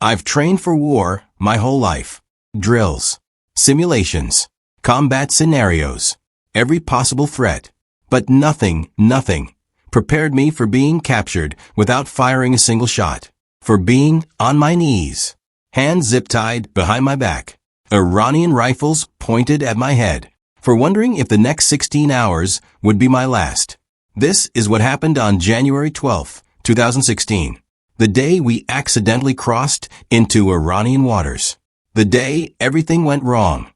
I've trained for war my whole life. Drills, simulations, combat scenarios, every possible threat. But nothing prepared me for being captured without firing a single shot. For being on my knees, hands zip-tied behind my back, Iranian rifles pointed at my head. For wondering if the next 16 hours would be my last. This is what happened on January 12, 2016. The day we accidentally crossed into Iranian waters. The day everything went wrong.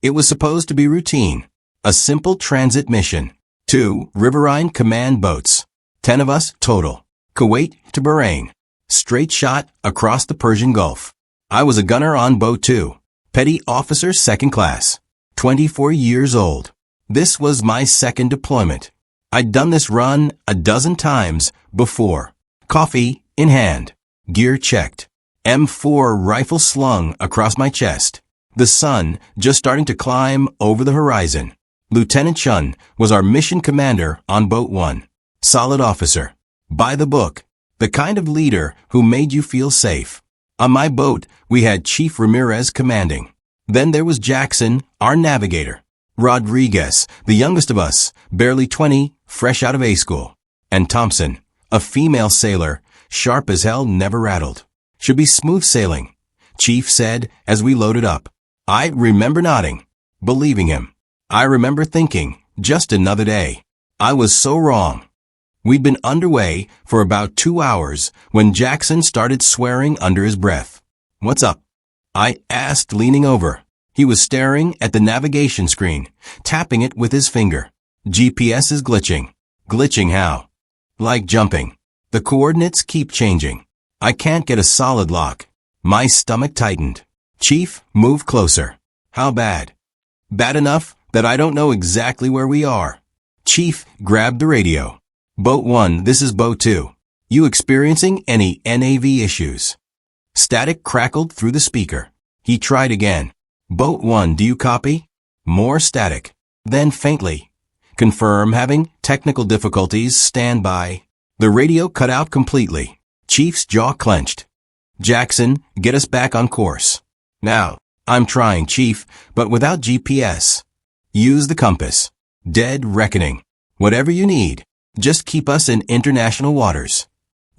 It was supposed to be routine. A simple transit mission. 2 riverine command boats. 10 of us total. Kuwait to Bahrain. Straight shot across the Persian Gulf. I was a gunner on boat 2. Petty officer 2nd class. 24 years old. This was my second deployment. I'd done this run a dozen times before. Coffee in hand. Gear checked. M4 rifle slung across my chest. The sun just starting to climb over the horizon. Lieutenant Chun was our mission commander on Boat 1. Solid officer. By the book. The kind of leader who made you feel safe. On my boat, we had Chief Ramirez commanding. Then there was Jackson, our navigator. Rodriguez, the youngest of us, barely 20, fresh out of A school. And Thompson, a female sailor, sharp as hell, never rattled. Should be smooth sailing, Chief said as we loaded up. I remember nodding, believing him. I remember thinking, just another day. I was so wrong. We'd been underway for about 2 hours when Jackson started swearing under his breath. What's up? I asked, leaning over. He was staring at the navigation screen, tapping it with his finger. GPS is glitching. Glitching how? Like jumping. The coordinates keep changing. I can't get a solid lock. My stomach tightened. Chief, move closer. How bad? Bad enough that I don't know exactly where we are. Chief grabbed the radio. Boat 1, this is Boat 2. You experiencing any NAV issues? Static crackled through the speaker. He tried again. Boat 1, do you copy? More static. Then faintly. Confirm having technical difficulties, stand by. The radio cut out completely. Chief's jaw clenched. Jackson, get us back on course. Now, I'm trying, Chief, but without GPS. Use the compass. Dead reckoning. Whatever you need. Just keep us in international waters.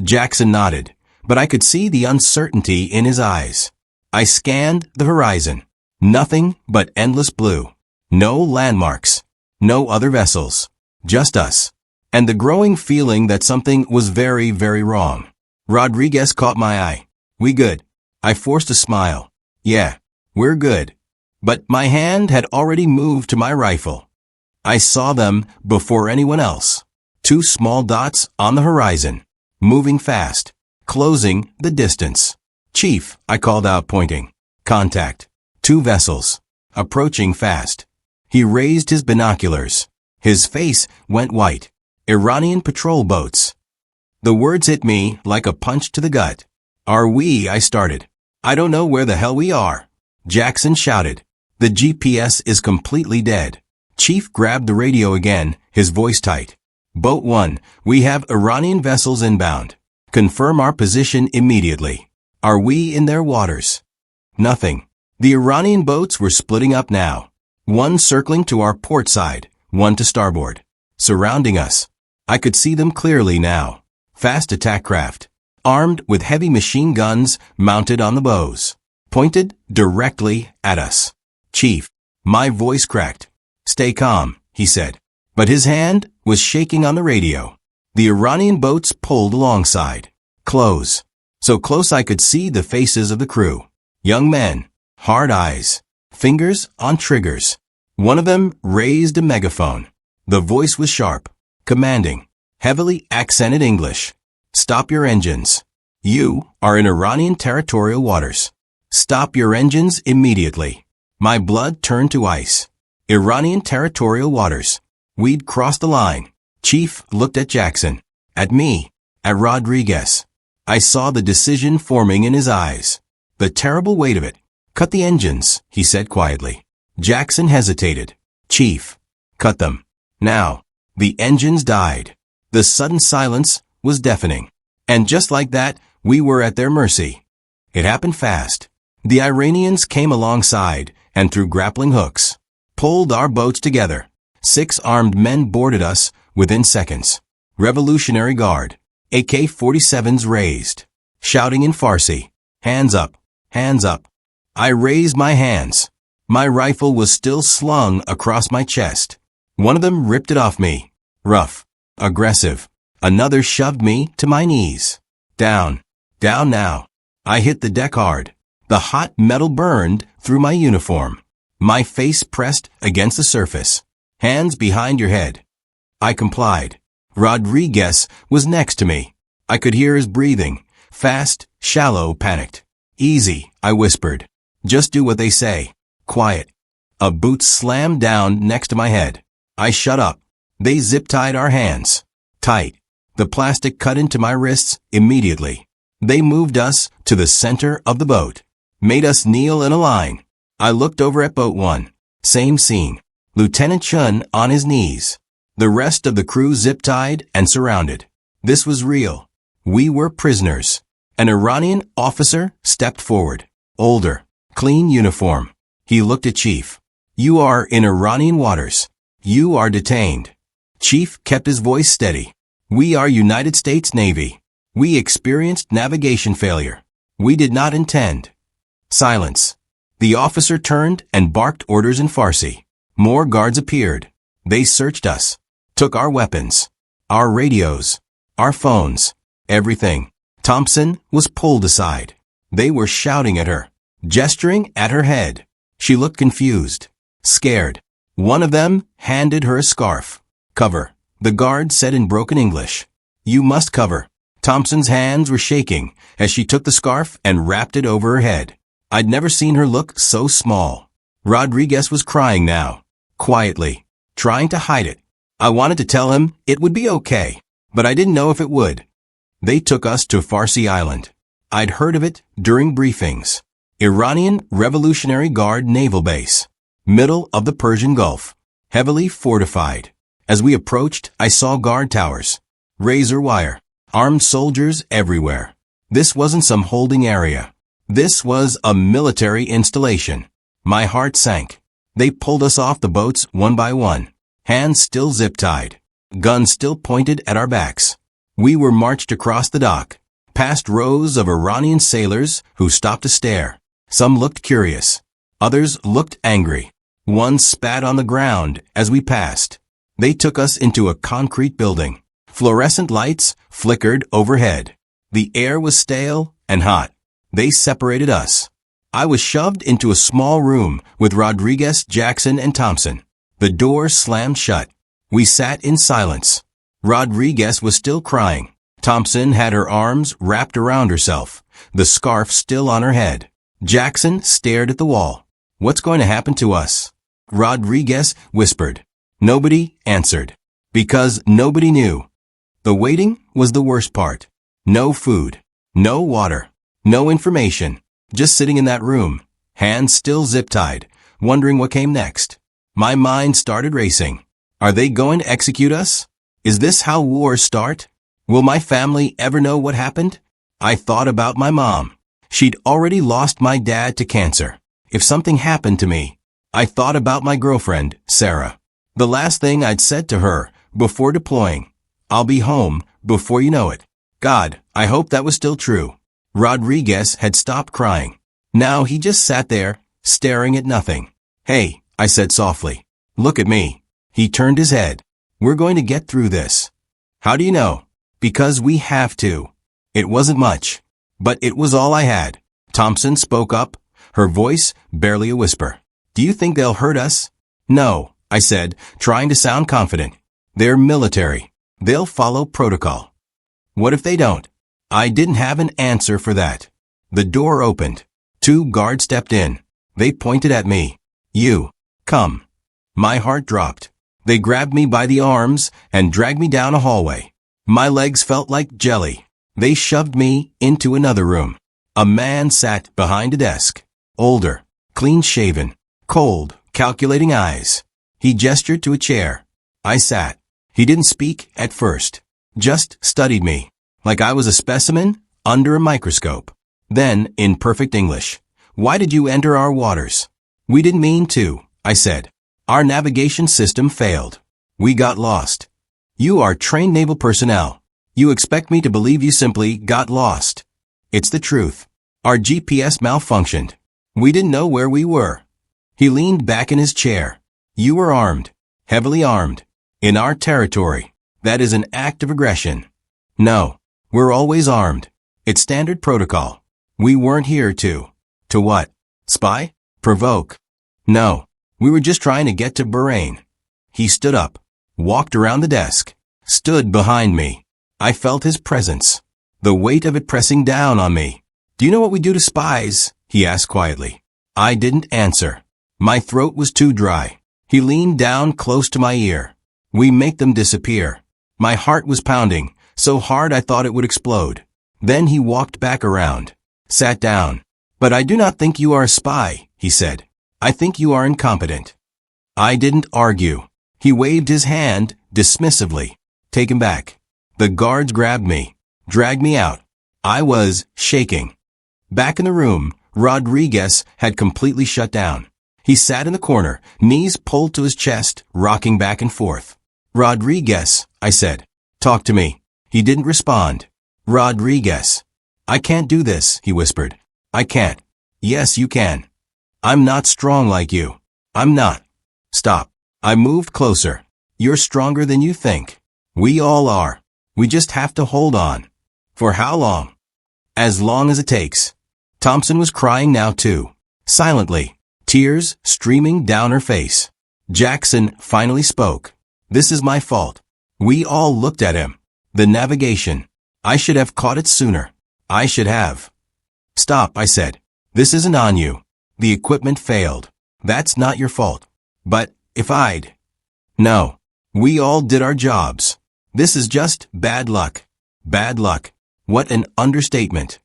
Jackson nodded, but I could see the uncertainty in his eyes. I scanned the horizon. Nothing but endless blue. No landmarks. No other vessels. Just us. And the growing feeling that something was very, very wrong. Rodriguez caught my eye. We good? I forced a smile. Yeah, we're good. But my hand had already moved to my rifle. I saw them before anyone else. 2 small dots on the horizon. Moving fast. Closing the distance. Chief, I called out, pointing. Contact. 2 vessels. Approaching fast. He raised his binoculars. His face went white. Iranian patrol boats. The words hit me like a punch to the gut. Are we? I started. I don't know where the hell we are. Jackson shouted. The GPS is completely dead. Chief grabbed the radio again, his voice tight. Boat 1, we have Iranian vessels inbound. Confirm our position immediately. Are we in their waters? Nothing. The Iranian boats were splitting up now. One circling to our port side, one to starboard. Surrounding us. I could see them clearly now. Fast attack craft. Armed with heavy machine guns mounted on the bows. Pointed directly at us. Chief. My voice cracked. Stay calm, he said. But his hand was shaking on the radio. The Iranian boats pulled alongside. Close. So close I could see the faces of the crew. Young men. Hard eyes. Fingers on triggers. One of them raised a megaphone. The voice was sharp. Commanding. Heavily accented English. Stop your engines. You are in Iranian territorial waters. Stop your engines immediately. My blood turned to ice. Iranian territorial waters. We'd crossed the line. Chief looked at Jackson. At me. At Rodriguez. I saw the decision forming in his eyes. The terrible weight of it. Cut the engines, he said quietly. Jackson hesitated. Chief. Cut them. Now. The engines died. The sudden silence was deafening. And just like that, we were at their mercy. It happened fast. The Iranians came alongside and through grappling hooks, pulled our boats together. 6 armed men boarded us within seconds. Revolutionary Guard, AK-47s raised, shouting in Farsi, "Hands up, hands up." I raised my hands. My rifle was still slung across my chest. One of them ripped it off me. Rough, aggressive. Another shoved me to my knees. Down, down now. I hit the deck hard. The hot metal burned through my uniform. My face pressed against the surface. "Hands behind your head." I complied. Rodriguez was next to me. I could hear his breathing. Fast, shallow, panicked. "Easy," I whispered. "Just do what they say." Quiet. A boot slammed down next to my head. I shut up. They zip-tied our hands. Tight. The plastic cut into my wrists immediately. They moved us to the center of the boat. Made us kneel in a line. I looked over at Boat 1. Same scene. Lieutenant Chun on his knees. The rest of the crew zip-tied and surrounded. This was real. We were prisoners. An Iranian officer stepped forward. Older. Clean uniform. He looked at Chief. "You are in Iranian waters. You are detained." Chief kept his voice steady. "We are United States Navy. We experienced navigation failure. We did not intend." Silence. The officer turned and barked orders in Farsi. More guards appeared. They searched us. Took our weapons. Our radios. Our phones. Everything. Thompson was pulled aside. They were shouting at her. Gesturing at her head. She looked confused. Scared. One of them handed her a scarf. "Cover," the guard said in broken English. "You must cover." Thompson's hands were shaking as she took the scarf and wrapped it over her head. I'd never seen her look so small. Rodriguez was crying now. Quietly. Trying to hide it. I wanted to tell him it would be okay, but I didn't know if it would. They took us to Farsi Island. I'd heard of it during briefings. Iranian Revolutionary Guard naval base. Middle of the Persian Gulf. Heavily fortified. As we approached, I saw guard towers. Razor wire. Armed soldiers everywhere. This wasn't some holding area. This was a military installation. My heart sank. They pulled us off the boats one by one. Hands still zip-tied. Guns still pointed at our backs. We were marched across the dock, past rows of Iranian sailors who stopped to stare. Some looked curious. Others looked angry. One spat on the ground as we passed. They took us into a concrete building. Fluorescent lights flickered overhead. The air was stale and hot. They separated us. I was shoved into a small room with Rodriguez, Jackson, and Thompson. The door slammed shut. We sat in silence. Rodriguez was still crying. Thompson had her arms wrapped around herself, the scarf still on her head. Jackson stared at the wall. "What's going to happen to us?" Rodriguez whispered. Nobody answered. Because nobody knew. The waiting was the worst part. No food. No water. No information. Just sitting in that room, hands still zip-tied, wondering what came next. My mind started racing. Are they going to execute us? Is this how wars start? Will my family ever know what happened? I thought about my mom. She'd already lost my dad to cancer. If something happened to me, I thought about my girlfriend, Sarah. The last thing I'd said to her before deploying, "I'll be home before you know it." God, I hope that was still true. Rodriguez had stopped crying. Now he just sat there, staring at nothing. "Hey," I said softly. "Look at me." He turned his head. "We're going to get through this." "How do you know?" "Because we have to." It wasn't much, but it was all I had. Thompson spoke up, her voice barely a whisper. "Do you think they'll hurt us?" "No," I said, trying to sound confident. "They're military. They'll follow protocol." "What if they don't?" I didn't have an answer for that. The door opened. 2 guards stepped in. They pointed at me. "You. Come." My heart dropped. They grabbed me by the arms and dragged me down a hallway. My legs felt like jelly. They shoved me into another room. A man sat behind a desk. Older, clean-shaven, cold, calculating eyes. He gestured to a chair. I sat. He didn't speak at first. Just studied me. Like I was a specimen under a microscope. Then, in perfect English, "Why did you enter our waters?" "We didn't mean to," I said. "Our navigation system failed. We got lost." "You are trained naval personnel. You expect me to believe you simply got lost?" "It's the truth. Our GPS malfunctioned. We didn't know where we were." He leaned back in his chair. "You were armed. Heavily armed. In our territory. That is an act of aggression." "No. We're always armed. It's standard protocol. We weren't here to." "To what? Spy? Provoke?" "No. We were just trying to get to Bahrain." He stood up, walked around the desk, stood behind me. I felt his presence, the weight of it pressing down on me. "Do you know what we do to spies?" he asked quietly. I didn't answer. My throat was too dry. He leaned down close to my ear. "We make them disappear." My heart was pounding, so hard I thought it would explode. Then he walked back around, sat down. "But I do not think you are a spy," he said. "I think you are incompetent." I didn't argue. He waved his hand dismissively. "Take him back." The guards grabbed me, dragged me out. I was shaking. Back in the room, Rodriguez had completely shut down. He sat in the corner, knees pulled to his chest, rocking back and forth. "Rodriguez," I said. "Talk to me." He didn't respond. "Rodriguez." "I can't do this," he whispered. "I can't." "Yes, you can. I'm not strong like you. I'm not." "Stop." I moved closer. "You're stronger than you think. We all are. We just have to hold on." "For how long?" "As long as it takes." Thompson was crying now too, silently, tears streaming down her face. Jackson finally spoke. "This is my fault." We all looked at him. "The navigation. I should have caught it sooner. I should have." "Stop," I said. "This isn't on you. The equipment failed. That's not your fault." "But if I'd..." "No. We all did our jobs. This is just bad luck." "Bad luck." What an understatement.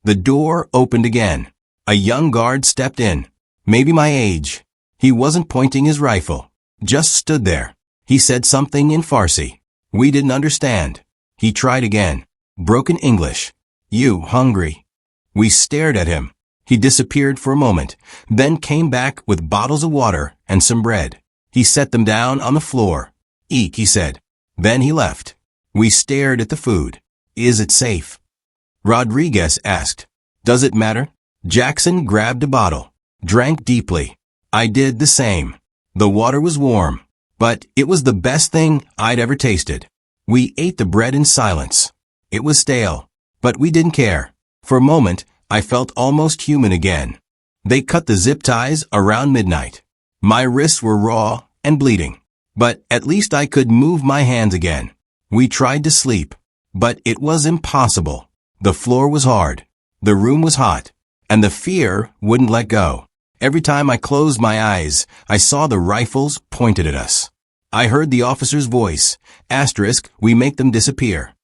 The door opened again. A young guard stepped in. Maybe my age. He wasn't pointing his rifle. Just stood there. He said something in Farsi. We didn't understand. He tried again. Broken English. "You hungry?" We stared at him. He disappeared for a moment, then came back with bottles of water and some bread. He set them down on the floor. "Eat," he said. Then he left. We stared at the food. "Is it safe?" Rodriguez asked. "Does it matter?" Jackson grabbed a bottle, drank deeply. I did the same. The water was warm, but it was the best thing I'd ever tasted. We ate the bread in silence. It was stale, but we didn't care. For a moment, I felt almost human again. They cut the zip ties around midnight. My wrists were raw and bleeding, but at least I could move my hands again. We tried to sleep, but it was impossible. The floor was hard. The room was hot, and the fear wouldn't let go. Every time I closed my eyes, I saw the rifles pointed at us. I heard the officer's voice. Asterisk, "We make them disappear."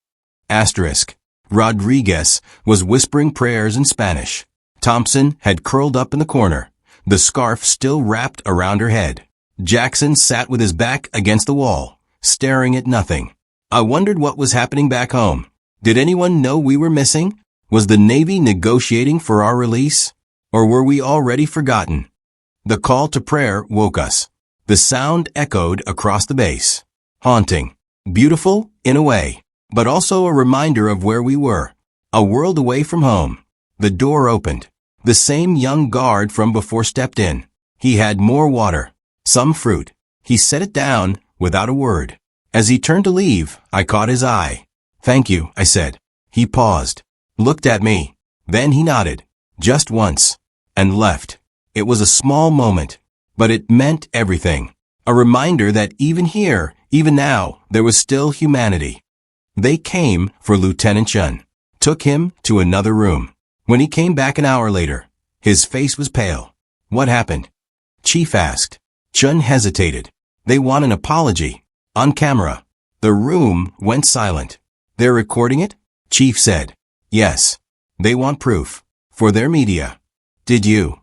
Asterisk. Rodriguez was whispering prayers in Spanish. Thompson had curled up in the corner, the scarf still wrapped around her head. Jackson sat with his back against the wall, staring at nothing. I wondered what was happening back home. Did anyone know we were missing? Was the Navy negotiating for our release? Or were we already forgotten? The call to prayer woke us. The sound echoed across the base. Haunting. Beautiful, in a way, but also a reminder of where we were. A world away from home. The door opened. The same young guard from before stepped in. He had more water. Some fruit. He set it down without a word. As he turned to leave, I caught his eye. "Thank you," I said. He paused, looked at me. Then he nodded, just once, and left. It was a small moment, but it meant everything. A reminder that even here, even now, there was still humanity. They came for Lieutenant Chun, took him to another room. When he came back an hour later, his face was pale. "What happened?" Chief asked. Chun hesitated. "They want an apology. On camera." The room went silent. "They're recording it?" Chief said. "Yes. They want proof. For their media." "Did you?"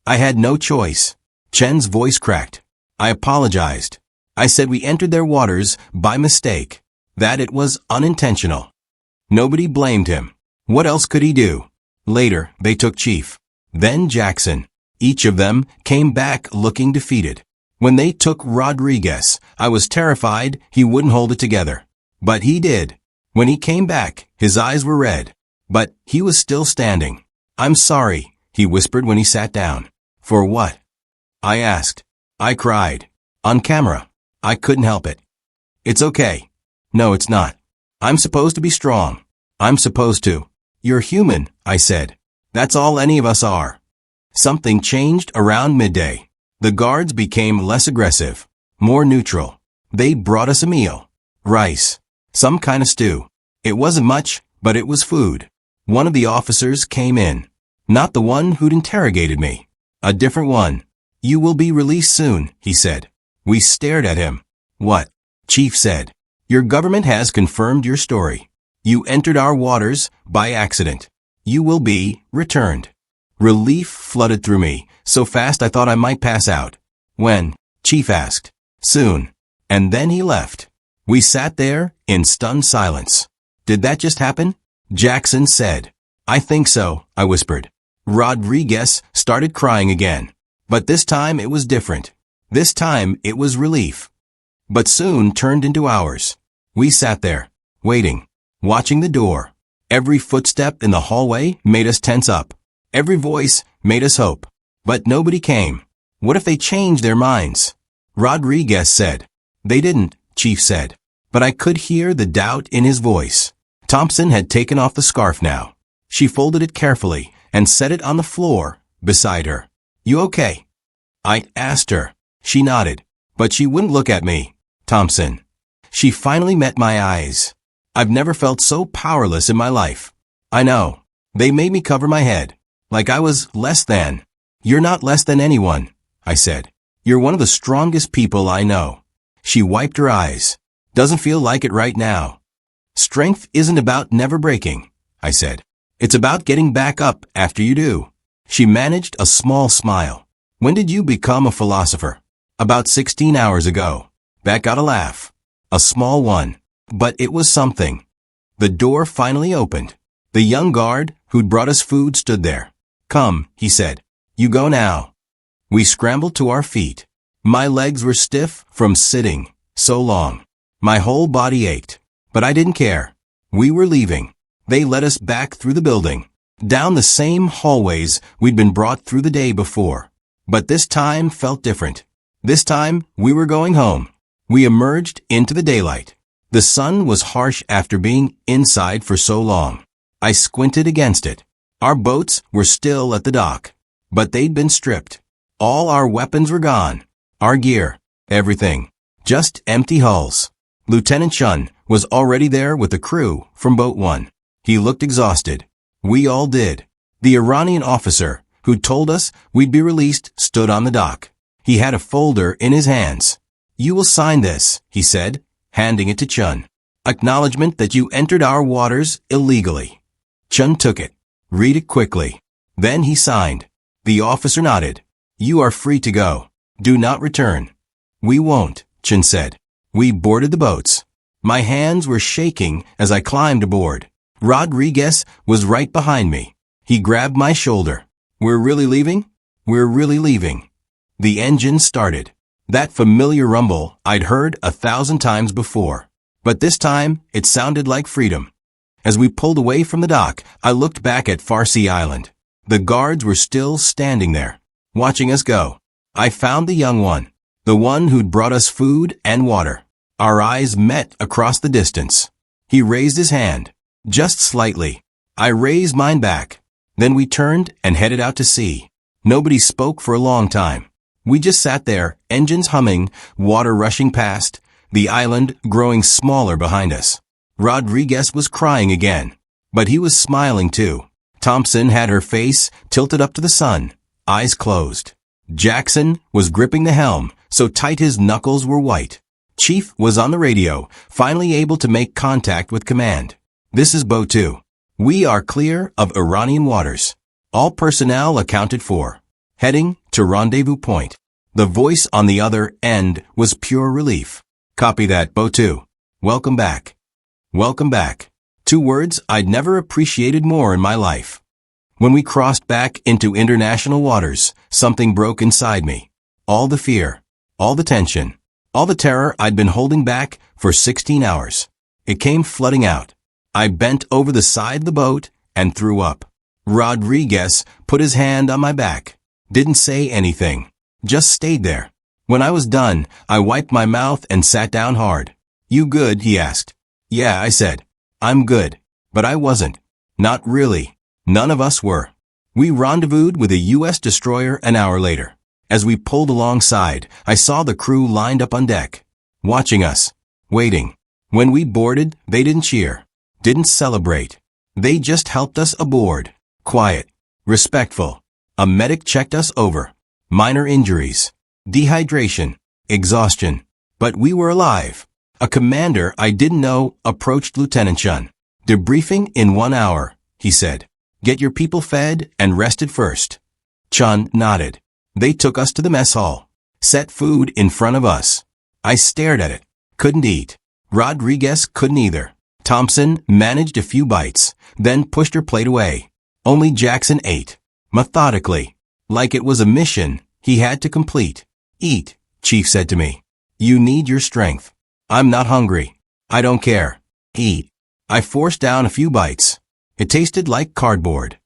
I had no choice. Chen's voice cracked. I apologized. I said we entered their waters by mistake. That it was unintentional. Nobody blamed him. What else could he do? Later, they took Chief. Then Jackson. Each of them came back looking defeated. When they took Rodriguez, I was terrified he wouldn't hold it together. But he did. When he came back, his eyes were red. But he was still standing. "I'm sorry," he whispered when he sat down. "For what?" I asked. I cried. On camera. I couldn't help it. "It's okay." "No, it's not. I'm supposed to be strong. I'm supposed to." "You're human," I said. "That's all any of us are." Something changed around midday. The guards became less aggressive, more neutral. They brought us a meal. Rice. Some kind of stew. It wasn't much, but it was food. One of the officers came in. Not the one who'd interrogated me. A different one. "You will be released soon," he said. We stared at him. "What?" Chief said. "Your government has confirmed your story. You entered our waters by accident. You will be returned." Relief flooded through me, so fast I thought I might pass out. "When?" Chief asked. "Soon." And then he left. We sat there in stunned silence. "Did that just happen?" Jackson said. "I think so," I whispered. Rodriguez started crying again. But this time it was different. This time it was relief. But soon turned into hours. We sat there, waiting, watching the door. Every footstep in the hallway made us tense up. Every voice made us hope. But nobody came. What if they changed their minds? Rodriguez said. "They didn't," Chief said. But I could hear the doubt in his voice. Thompson had taken off the scarf now. She folded it carefully and set it on the floor beside her. "You okay?" I asked her. She nodded. But she wouldn't look at me. Thompson. She finally met my eyes. I've never felt so powerless in my life. "I know. They made me cover my head. Like I was less than." "You're not less than anyone," I said. "You're one of the strongest people I know." She wiped her eyes. "Doesn't feel like it right now." "Strength isn't about never breaking," I said. "It's about getting back up after you do." She managed a small smile. "When did you become a philosopher?" "About 16 hours ago." That got a laugh. A small one. But it was something. The door finally opened. The young guard who'd brought us food stood there. "Come," he said. "You go now." We scrambled to our feet. My legs were stiff from sitting so long. My whole body ached. But I didn't care. We were leaving. They led us back through the building, down the same hallways we'd been brought through the day before. But this time felt different. This time we were going home. We emerged into the daylight. The sun was harsh after being inside for so long. I squinted against it. Our boats were still at the dock, but they'd been stripped. All our weapons were gone. Our gear, everything. Just empty hulls. Lieutenant Chun was already there with the crew from Boat 1. He looked exhausted. We all did. The Iranian officer who'd told us we'd be released stood on the dock. He had a folder in his hands. "You will sign this," he said, handing it to Chun. "Acknowledgement that you entered our waters illegally." Chun took it. "Read it quickly." Then he signed. The officer nodded. "You are free to go. Do not return." "We won't," Chun said. We boarded the boats. My hands were shaking as I climbed aboard. Rodriguez was right behind me. He grabbed my shoulder. "We're really leaving?" "We're really leaving." The engine started. That familiar rumble I'd heard 1,000 times before. But this time, it sounded like freedom. As we pulled away from the dock, I looked back at Farsi Island. The guards were still standing there, watching us go. I found the young one, the one who'd brought us food and water. Our eyes met across the distance. He raised his hand, just slightly. I raised mine back. Then we turned and headed out to sea. Nobody spoke for a long time. We just sat there, engines humming, water rushing past, the island growing smaller behind us. Rodriguez was crying again, but he was smiling too. Thompson had her face tilted up to the sun, eyes closed. Jackson was gripping the helm, so tight his knuckles were white. Chief was on the radio, finally able to make contact with command. "This is Boat 2. We are clear of Iranian waters. All personnel accounted for. Heading to rendezvous point." The voice on the other end was pure relief. "Copy that, Boat 2. Welcome back." Welcome back. 2 words I'd never appreciated more in my life. When we crossed back into international waters, something broke inside me. All the fear, all the tension, all the terror I'd been holding back for 16 hours. It came flooding out. I bent over the side of the boat and threw up. Rodriguez put his hand on my back. Didn't say anything. Just stayed there. When I was done, I wiped my mouth and sat down hard. "You good?" he asked. "Yeah," I said. "I'm good." But I wasn't. Not really. None of us were. We rendezvoused with a U.S. destroyer an hour later. As we pulled alongside, I saw the crew lined up on deck, watching us, waiting. When we boarded, they didn't cheer, didn't celebrate. They just helped us aboard. Quiet, respectful. A medic checked us over. Minor injuries, dehydration, exhaustion. But we were alive. A commander I didn't know approached Lieutenant Chun. "Debriefing in 1 hour," he said. "Get your people fed and rested first." Chun nodded. They took us to the mess hall, set food in front of us. I stared at it, couldn't eat. Rodriguez couldn't either. Thompson managed a few bites, then pushed her plate away. Only Jackson ate, methodically, like it was a mission he had to complete. "Eat," Chief said to me. "You need your strength." "I'm not hungry. I don't care. Eat." I forced down a few bites. It tasted like cardboard.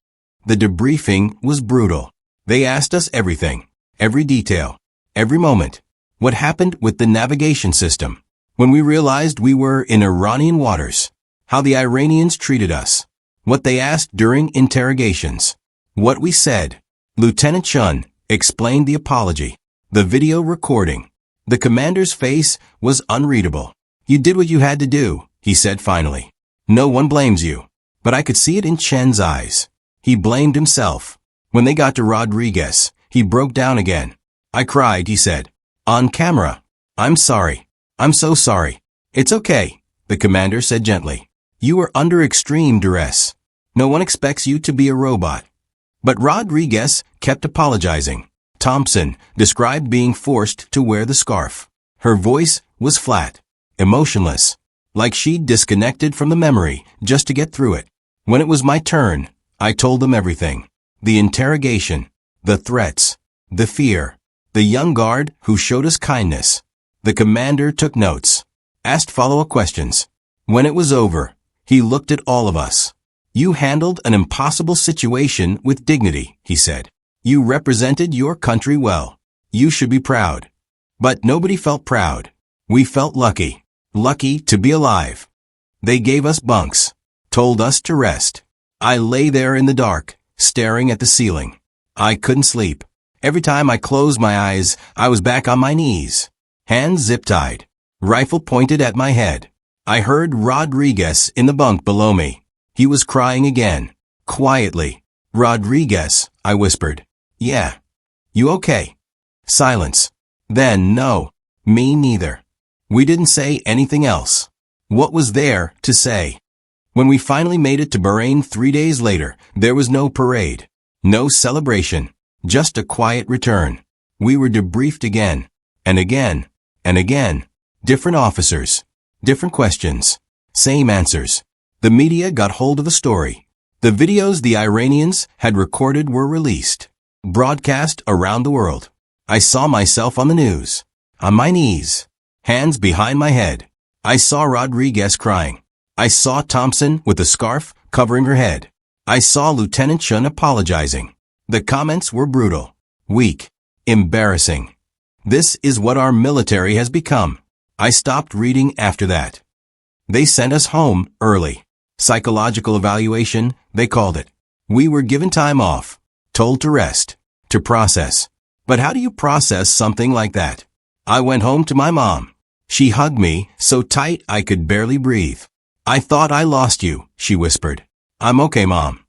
The debriefing was brutal. They asked us everything, every detail, every moment. What happened with the navigation system? When we realized we were in Iranian waters, how the Iranians treated us, what they asked during interrogations, what we said. Lieutenant Chun explained the apology, the video recording. The commander's face was unreadable. "You did what you had to do," he said finally. "No one blames you." But I could see it in Chen's eyes. He blamed himself. When they got to Rodriguez, he broke down again. "I cried," he said. "On camera. I'm sorry. I'm so sorry." "It's okay," the commander said gently. "You were under extreme duress. No one expects you to be a robot." But Rodriguez kept apologizing. Thompson described being forced to wear the scarf. Her voice was flat, emotionless, like she'd disconnected from the memory just to get through it. When it was my turn, I told them everything. The interrogation, the threats, the fear, the young guard who showed us kindness. The commander took notes, asked follow-up questions. When it was over, he looked at all of us. "You handled an impossible situation with dignity," he said. "You represented your country well. You should be proud." But nobody felt proud. We felt lucky. Lucky to be alive. They gave us bunks, told us to rest. I lay there in the dark, staring at the ceiling. I couldn't sleep. Every time I closed my eyes, I was back on my knees, hands zip-tied, rifle pointed at my head. I heard Rodriguez in the bunk below me. He was crying again, quietly. "Rodriguez," I whispered. "Yeah. You okay?" Silence. Then no. Me neither. We didn't say anything else. What was there to say? When we finally made it to Bahrain 3 days later, there was no parade, no celebration, just a quiet return. We were debriefed again, and again, and again. Different officers, different questions, same answers. The media got hold of the story. The videos the Iranians had recorded were released, broadcast around the world. I saw myself on the news, on my knees, hands behind my head. I saw Rodriguez crying. I saw Thompson with a scarf covering her head. I saw Lieutenant Chun apologizing. The comments were brutal, weak, embarrassing. This is what our military has become. I stopped reading after that. They sent us home early. Psychological evaluation, they called it. We were given time off, told to rest, to process. But how do you process something like that? I went home to my mom. She hugged me so tight I could barely breathe. "I thought I lost you," she whispered. "I'm okay, Mom."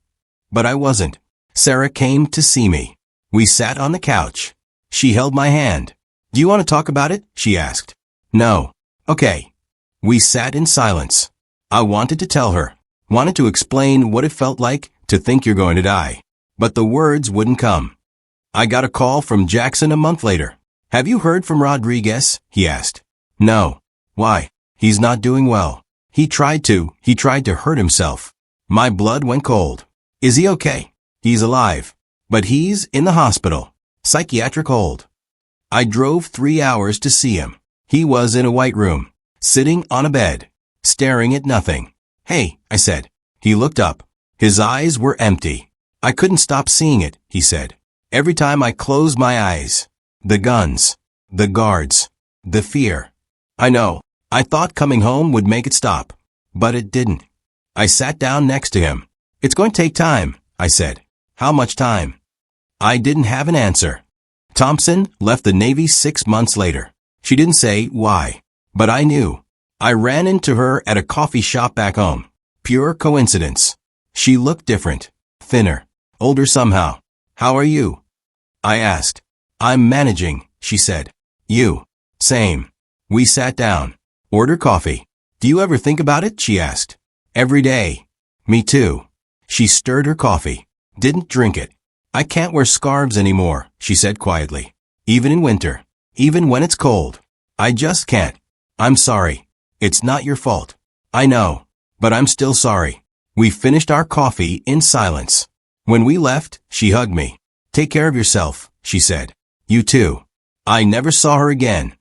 But I wasn't. Sarah came to see me. We sat on the couch. She held my hand. "Do you want to talk about it?" she asked. "No." "Okay." We sat in silence. I wanted to tell her, wanted to explain what it felt like to think you're going to die. But the words wouldn't come. I got a call from Jackson a month later. "Have you heard from Rodriguez?" he asked. "No." "Why?" "He's not doing well. He tried to hurt himself." My blood went cold. "Is he okay?" He's alive. But he's in the hospital. Psychiatric hold. I drove 3 hours to see him. He was in a white room, sitting on a bed, staring at nothing. Hey, I said. He looked up. His eyes were empty. I couldn't stop seeing it, he said. Every time I closed my eyes. The guns. The guards. The fear. I know. I thought coming home would make it stop. But it didn't. I sat down next to him. It's going to take time, I said. How much time? I didn't have an answer. Thompson left the Navy 6 months later. She didn't say why. But I knew. I ran into her at a coffee shop back home. Pure coincidence. She looked different. Thinner. Older somehow. How are you? I asked. I'm managing, she said. You? Same. We sat down. Order coffee. Do you ever think about it? She asked. Every day. Me too. She stirred her coffee. Didn't drink it. I can't wear scarves anymore, she said quietly. Even in winter. Even when it's cold. I just can't. I'm sorry. It's not your fault. I know. But I'm still sorry. We finished our coffee in silence. When we left, she hugged me. Take care of yourself, she said. You too. I never saw her again.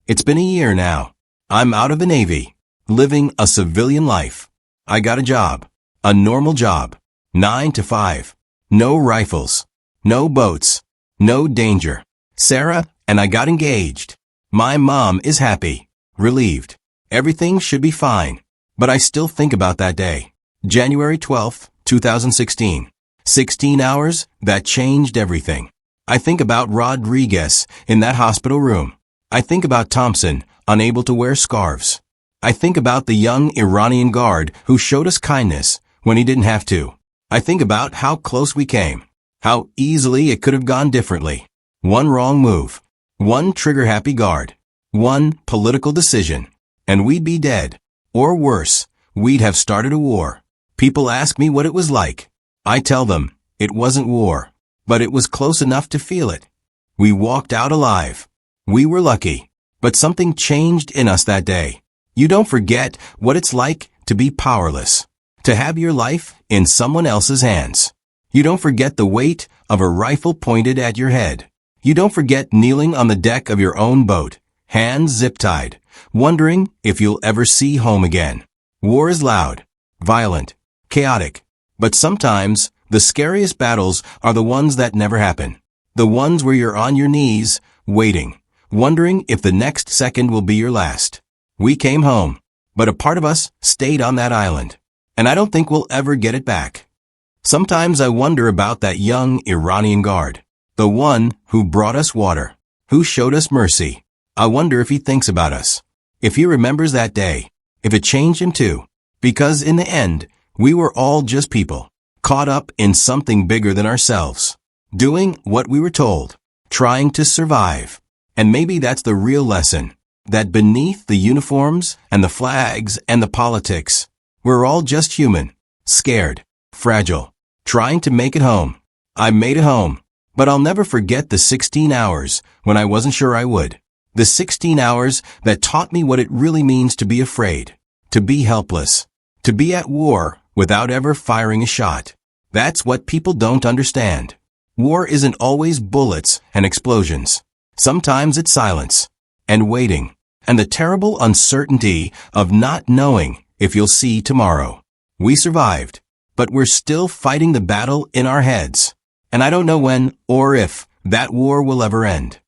It's been a year now. I'm out of the Navy. Living a civilian life. I got a job. A normal job. 9 to 5. No rifles. No boats. No danger. Sarah and I got engaged. My mom is happy. Relieved. Everything should be fine. But I still think about that day. January 12th, 2016. 16 hours that changed everything. I think about Rodriguez in that hospital room. I think about Thompson, unable to wear scarves. I think about the young Iranian Guard who showed us kindness when he didn't have to. I think about how close we came. How easily it could have gone differently. One wrong move. One trigger-happy guard. One political decision. And we'd be dead. Or worse, we'd have started a war. People ask me what it was like. I tell them, it wasn't war. But it was close enough to feel it. We walked out alive. We were lucky. But something changed in us that day. You don't forget what it's like to be powerless. To have your life in someone else's hands. You don't forget the weight of a rifle pointed at your head. You don't forget kneeling on the deck of your own boat, hands zip-tied, wondering if you'll ever see home again. War is loud, violent, chaotic, but sometimes the scariest battles are the ones that never happen. The ones where you're on your knees, waiting, wondering if the next second will be your last. We came home, but a part of us stayed on that island, and I don't think we'll ever get it back. Sometimes I wonder about that young Iranian Guard, the one who brought us water, who showed us mercy. I wonder if he thinks about us, if he remembers that day, if it changed him too, because in the end, we were all just people, caught up in something bigger than ourselves, doing what we were told, trying to survive. And maybe that's the real lesson, that beneath the uniforms and the flags and the politics, we're all just human, scared, fragile, trying to make it home. I made it home, but I'll never forget the 16 hours when I wasn't sure I would. The 16 hours that taught me what it really means to be afraid, to be helpless, to be at war without ever firing a shot. That's what people don't understand. War isn't always bullets and explosions. Sometimes it's silence and waiting and the terrible uncertainty of not knowing if you'll see tomorrow. We survived, but we're still fighting the battle in our heads. And I don't know when or if that war will ever end.